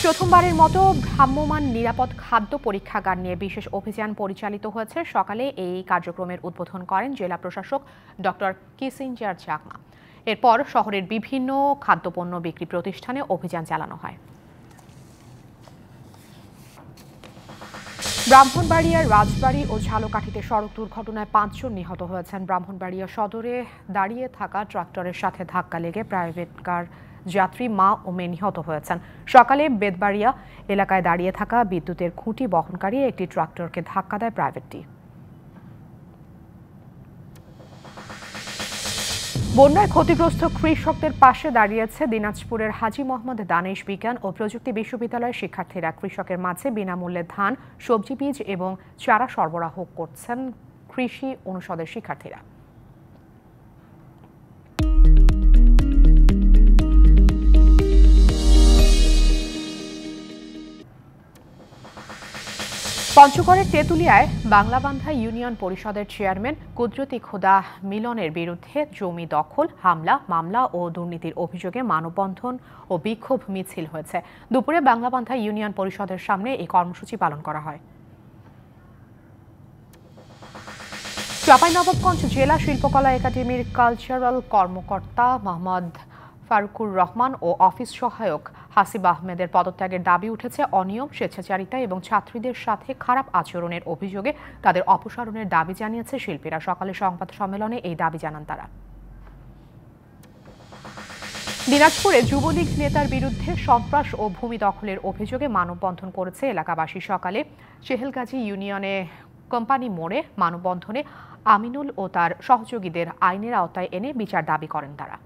প্রথমবারের মতো ভ্রাম্যমাণ নিরাপদ খাদ্য পরীক্ষাগার নিয়ে বিশেষ অভিযান পরিচালিত হয়েছে। সকালে এই কার্যক্রমের উদ্বোধন করেন জেলা প্রশাসক ডক্টর কিসিঞ্জার চাকমা। এরপর শহরের বিভিন্ন খাদ্যপণ্য বিক্রি প্রতিষ্ঠানে অভিযান চালানো হয়। ব্রাহ্মণবাড়িয়ার রাজবাড়ী ও ঝালকাঠিতে সড়ক দুর্ঘটনায় ৫ জন নিহত হয়েছেন। ব্রাহ্মণবাড়িয়া সদরে দাঁড়িয়ে থাকা ট্রাক্টরের সাথে ধাক্কা লেগে প্রাইভেট কার যাত্রী মা ও মেয়ে নিহত হয়েছেন। সকালে বেদবাড়িয়া এলাকায় দাঁড়িয়ে থাকা বিদ্যুতের খুঁটি বহনকারী একটি ট্রাক্টরকে ধাক্কা দেয় প্রাইভেটটি। বন্যায় ক্ষতিগ্রস্ত কৃষকদের পাশে দাঁড়িয়েছে দিনাজপুরের হাজী মোহাম্মদ দানেশ বিজ্ঞান ও প্রযুক্তি বিশ্ববিদ্যালয়ের শিক্ষার্থীরা। কৃষকের মাঝে বিনামূল্যে ধান, সবজি বীজ এবং চারা সরবরাহ করছেন কৃষি অনুষদের শিক্ষার্থীরা। পঞ্চগড়ের তেঁতুলিয়ায় বাংলাবান্ধা ইউনিয়ন পরিষদের চেয়ারম্যান কুদরতি খোদা মিলনের বিরুদ্ধে জমি দখল, হামলা, মামলা ও দুর্নীতির অভিযোগে মানববন্ধন ও বিক্ষোভ মিছিল হয়েছে। দুপুরে বাংলাবান্ধা ইউনিয়ন পরিষদের সামনে এই কর্মসূচি পালন করা হয়। চাঁপাইনবাবগঞ্জ জেলা শিল্পকলা একাডেমির কালচারাল কর্মকর্তা মোহাম্মদ ফারুকুর রহমান ও অফিস সহায়ক হাসিব আহমেদের পদত্যাগের দাবি উঠেছে। অনিয়ম, স্বেচ্ছাচারিতা এবং ছাত্রীদের সাথে খারাপ আচরণের অভিযোগে তাদের অপসারণের দাবি জানিয়েছে শিল্পীরা। সকালে সংবাদ সম্মেলনে এই দাবি জানান তারা। দিনাজপুরে যুবলীগ নেতার বিরুদ্ধে সন্ত্রাস ও ভূমি দখলের অভিযোগে মানববন্ধন করেছে এলাকাবাসী। সকালে চেহেলগাজী ইউনিয়নে কোম্পানি মোড়ে মানববন্ধনে আমিনুল ও তার সহযোগীদের আইনের আওতায় এনে বিচার দাবি করেন তারা।